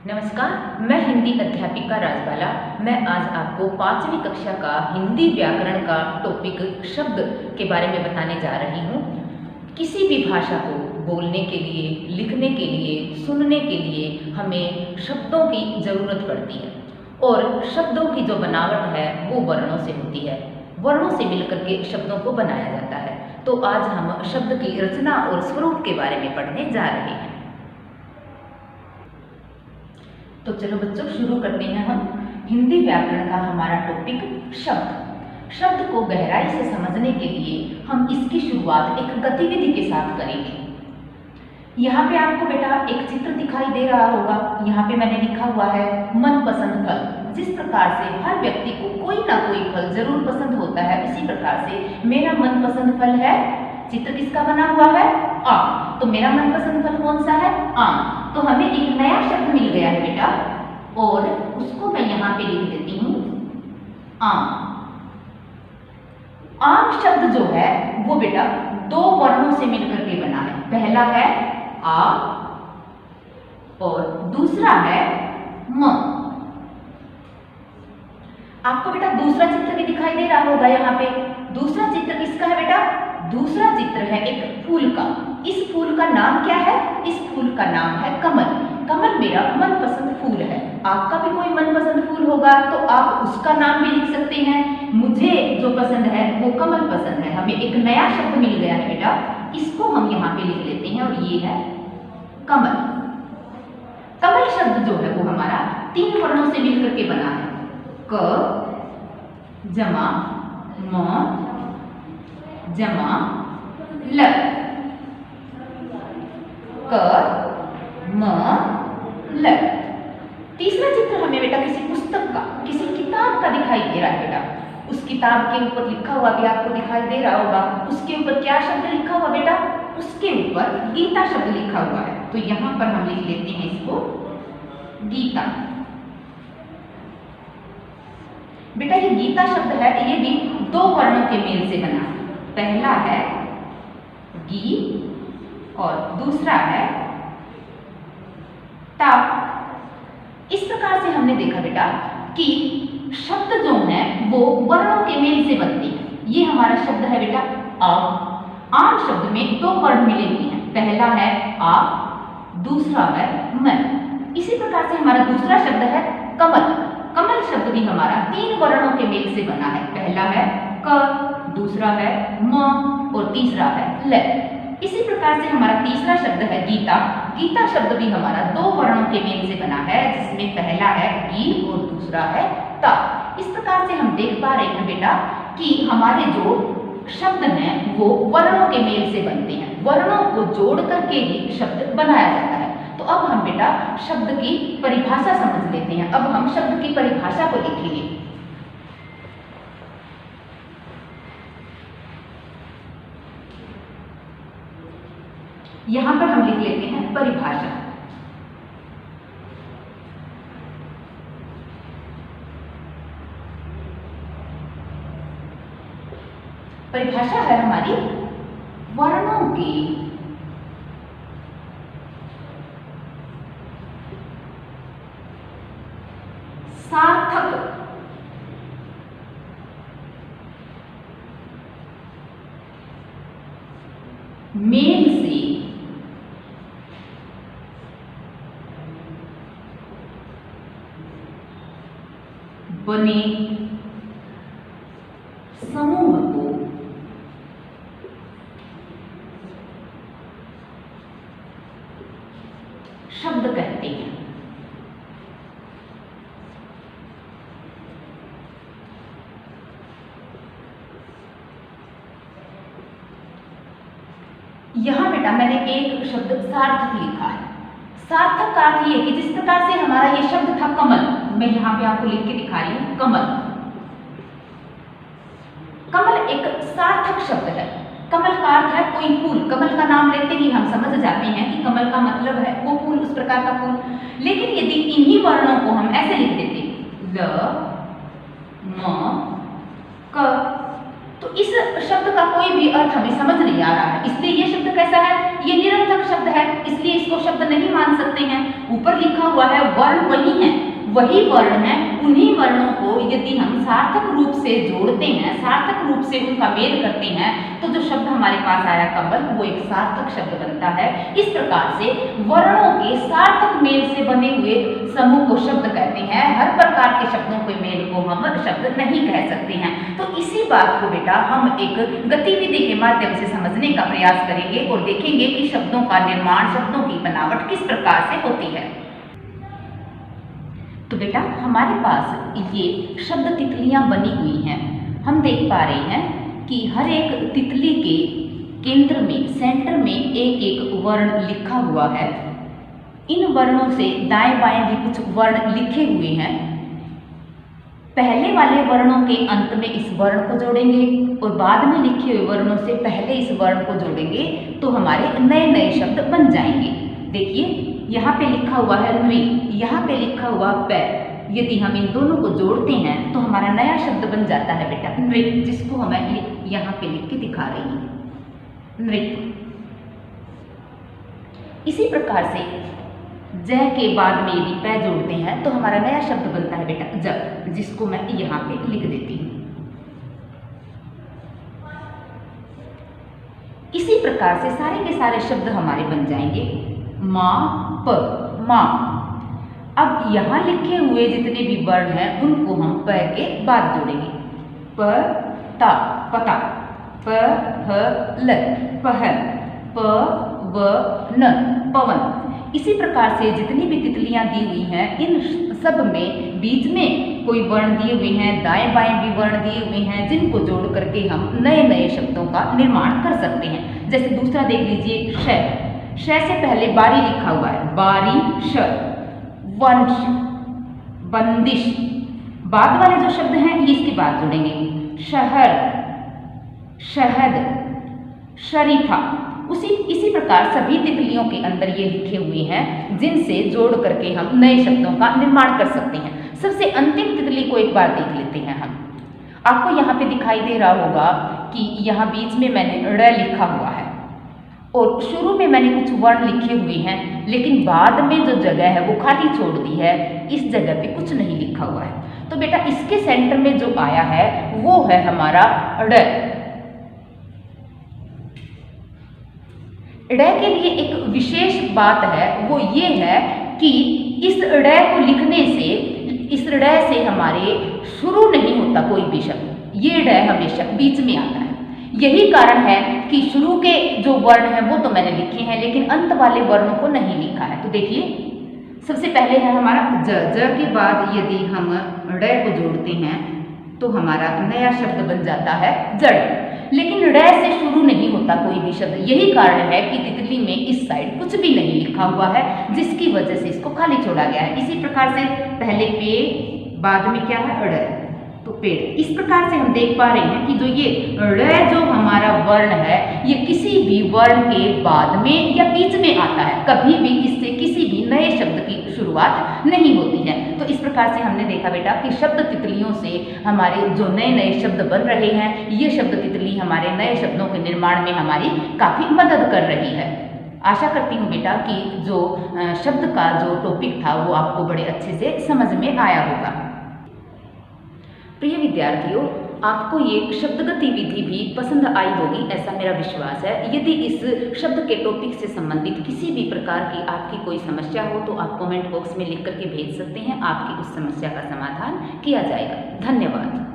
नमस्कार, मैं हिंदी अध्यापिका राजबाला। मैं आज आपको 5वीं कक्षा का हिंदी व्याकरण का टॉपिक शब्द के बारे में बताने जा रही हूँ। किसी भी भाषा को बोलने के लिए, लिखने के लिए, सुनने के लिए हमें शब्दों की ज़रूरत पड़ती है और शब्दों की जो बनावट है वो वर्णों से होती है। वर्णों से मिलकर के शब्दों को बनाया जाता है। तो आज हम शब्द की रचना और स्वरूप के बारे में पढ़ने जा रहे हैं। तो चलो बच्चों, शुरू करते हैं हम हिंदी व्याकरण का हमारा टॉपिक शब्द। शब्द को गहराई से समझने के लिए हम इसकी शुरुआत एक गतिविधि के साथ करेंगे। यहाँ पे आपको बेटा एक चित्र दिखाई दे रहा होगा। यहाँ पे मैंने लिखा हुआ है मनपसंद फल। जिस प्रकार से हर व्यक्ति को कोई ना कोई फल जरूर पसंद होता है, उसी प्रकार से मेरा मनपसंद फल है, चित्र किसका बना हुआ है? आम। तो मेरा मनपसंद फल कौन सा है? आम। तो हमें एक नया शब्द मिल गया है बेटा और उसको मैं यहाँ पे लिख देती हूँ आम। आम शब्द जो है वो बेटा दो वर्णों से मिलकर के बना है। पहला है आ और दूसरा है म। आपको बेटा दूसरा चित्र भी दिखाई दे रहा होगा। यहाँ पे दूसरा चित्र किसका है बेटा? दूसरा चित्र है एक फूल का। इस फूल का नाम क्या है? इस फूल का नाम है कमल। कमल मेरा मनपसंद फूल है। आपका भी कोई मनपसंद फूल होगा तो आप उसका नाम भी लिख सकते हैं। मुझे जो पसंद है वो कमल पसंद है। हमें एक नया शब्द मिल गया है बेटा, इसको हम यहाँ पे लिख लेते हैं और ये है कमल। कमल शब्द जो है वो हमारा 3 वर्णों से मिलकर के बना है। क जमा म जमा ल। क म ल। तीसरा चित्र हमें बेटा किसी पुस्तक का, किसी किताब का दिखाई दे रहा है बेटा। उस किताब के ऊपर लिखा हुआ भी आपको दिखाई दे रहा होगा। उसके ऊपर क्या शब्द लिखा हुआ बेटा? उसके ऊपर गीता शब्द लिखा हुआ है। तो यहाँ पर हम लिख लेते हैं इसको गीता। बेटा ये गीता शब्द है, ये भी 2 वर्णों के मेल से बना है। पहला है गी और दूसरा है ता। इस प्रकार से हमने देखा बेटा कि शब्द जो हैं वो वर्णों के मेल से बनते हैं। ये हमारा शब्द है बेटा आम। आम शब्द में 2 वर्ण मिले हुए हैं। पहला है आ, दूसरा है मन। इसी प्रकार से हमारा दूसरा शब्द है कमल। कमल शब्द भी हमारा 3 वर्णों के मेल से बना है। पहला है क, दूसरा है म और तीसरा है ल। इसी प्रकार से हमारा तीसरा शब्द है गीता। गीता शब्द भी हमारा 2 वर्णों के मेल से बना है, जिसमें पहला है गी और दूसरा है ता। इस प्रकार से हम देख पा रहे हैं बेटा कि हमारे जो शब्द हैं वो वर्णों के मेल से बनते हैं। वर्णों को जोड़ करके ही शब्द बनाया जाता है। तो अब हम बेटा शब्द की परिभाषा समझ लेते हैं। अब हम शब्द की परिभाषा को लिखेंगे। यहां पर हम लिख लेते हैं परिभाषा। परिभाषा है हमारी वर्णों के सार्थक मेल से बने समूह को शब्द कहते हैं। यहां बेटा मैंने एक शब्द सार्थक लिखा है। सार्थक का अर्थ ये कि जिस प्रकार से हमारा ये शब्द था कमल, मैं यहाँ पे आपको लिख के दिखा रही हूँ कमल। कमल एक सार्थक शब्द है। कमल का अर्थ है कोई फूल। कमल का नाम लेते ही हम समझ जाते हैं कि कमल का मतलब है वो फूल, उस प्रकार का फूल। लेकिन यदि इन्हीं वर्णों को हम ऐसे लिख देते ल म क, तो इस शब्द का कोई भी अर्थ हमें समझ नहीं आ रहा है। इसलिए ये शब्द कैसा है? ये निरर्थक शब्द है, इसलिए इसको शब्द नहीं मान सकते हैं। ऊपर लिखा हुआ है वर्ण वही हैं, वही वर्ण हैं। उन्हीं वर्णों को यदि हम सार्थक रूप से जोड़ते हैं, सार्थक रूप से उनका मेल करते हैं, तो जो शब्द हमारे पास आया कमल, वो एक सार्थक शब्द बनता है। इस प्रकार से वर्णों के सार्थक मेल से बने हुए समूह को शब्द कहते हैं। हर प्रकार के शब्दों के मेल को हम शब्द नहीं कह सकते हैं। तो इसी बात को बेटा हम एक गतिविधि के माध्यम से समझने का प्रयास करेंगे और देखेंगे कि शब्दों का निर्माण, शब्दों की बनावट किस प्रकार से होती है। तो बेटा हमारे पास ये शब्द तितलियां बनी हुई हैं। हम देख पा रहे हैं कि हर एक तितली के केंद्र में, सेंटर में एक एक वर्ण लिखा हुआ है। इन वर्णों से दाएं बाएं भी कुछ वर्ण लिखे हुए हैं। पहले वाले वर्णों के अंत में इस वर्ण को जोड़ेंगे और बाद में लिखे हुए वर्णों से पहले इस वर्ण को जोड़ेंगे तो हमारे नए नए शब्द बन जाएंगे। देखिए यहाँ पे लिखा हुआ है नृ, यहाँ पे लिखा हुआ पैर। यदि हम इन दोनों को जोड़ते हैं तो हमारा नया शब्द बन जाता है बेटा नृ, जिसको हमें यहाँ पे लिख के दिखा रही हूँ, नृत्य। इसी प्रकार से जय के बाद में यदि पै जोड़ते हैं तो हमारा नया शब्द बनता है बेटा जब, जिसको मैं यहाँ पे लिख देती हूँ। इसी प्रकार से सारे के सारे शब्द हमारे बन जाएंगे। माँ प, माँ। अब यहाँ लिखे हुए जितने भी वर्ण हैं उनको हम प के बाद जोड़ेंगे। प ता, पता। प ह ल, पहल। प व न, पवन। इसी प्रकार से जितनी भी तितलियां दी हुई हैं इन सब में बीच में कोई वर्ण दिए हुए हैं, दाएं बाएं भी वर्ण दिए हुए हैं, जिनको जोड़ करके हम नए नए शब्दों का निर्माण कर सकते हैं। जैसे दूसरा देख लीजिए श। श से पहले बारी लिखा हुआ है, बारी श। वंश, बंदिश। बाद वाले जो शब्द हैं ये इसके बाद जोड़ेंगे। शहर, शहद, शरीफा। इसी प्रकार सभी तितलियों के अंदर ये लिखे हुए हैं जिनसे जोड़ करके हम नए शब्दों का निर्माण कर सकते हैं। सबसे अंतिम तितली को एक बार देख लेते हैं हम। आपको यहाँ पे दिखाई दे रहा होगा कि यहाँ बीच में मैंने ड़ लिखा हुआ है और शुरू में मैंने कुछ वर्ण लिखे हुए हैं, लेकिन बाद में जो जगह है वो खाली छोड़ दी है। इस जगह पे कुछ नहीं लिखा हुआ है। तो बेटा इसके सेंटर में जो आया है वो है हमारा ड़। ड़ के लिए एक विशेष बात है, वो ये है कि इस ड़ को लिखने से, इस ड़ से हमारे शुरू नहीं होता कोई भी शब्द। ये ड़ हमेशा बीच में आता है। यही कारण है कि शुरू के जो वर्ण हैं वो तो मैंने लिखे हैं, लेकिन अंत वाले वर्णों को नहीं लिखा है। तो देखिए सबसे पहले है हमारा ज। ज के बाद यदि हम ड़ को जोड़ते हैं तो हमारा नया शब्द बन जाता है जड़। लेकिन ड़ से शुरू नहीं होता कोई भी शब्द। यही कारण है कि तितली में इस साइड कुछ भी नहीं लिखा हुआ है, जिसकी वजह से इसको खाली छोड़ा गया है। इसी प्रकार से पहले पे, बाद में क्या है ड़, तो पेड़। इस प्रकार से हम देख पा रहे हैं कि जो ये ड़ जो हमारा वर्ण है ये किसी भी वर्ण के बाद में या बीच में आता है। कभी भी इससे किसी भी नए शब्द की शुरुआत नहीं होती है। तो इस प्रकार से हमने देखा बेटा कि शब्द तितलियों से हमारे जो नए नए शब्द बन रहे हैं, ये शब्द तितली हमारे नए शब्दों के निर्माण में हमारी काफ़ी मदद कर रही है। आशा करती हूँ बेटा कि जो शब्द का जो टॉपिक था वो आपको बड़े अच्छे से समझ में आया होगा। प्रिय विद्यार्थियों, आपको ये शब्द गतिविधि भी पसंद आई होगी ऐसा मेरा विश्वास है। यदि इस शब्द के टॉपिक से संबंधित किसी भी प्रकार की आपकी कोई समस्या हो तो आप कमेंट बॉक्स में लिख करके भेज सकते हैं। आपकी उस समस्या का समाधान किया जाएगा। धन्यवाद।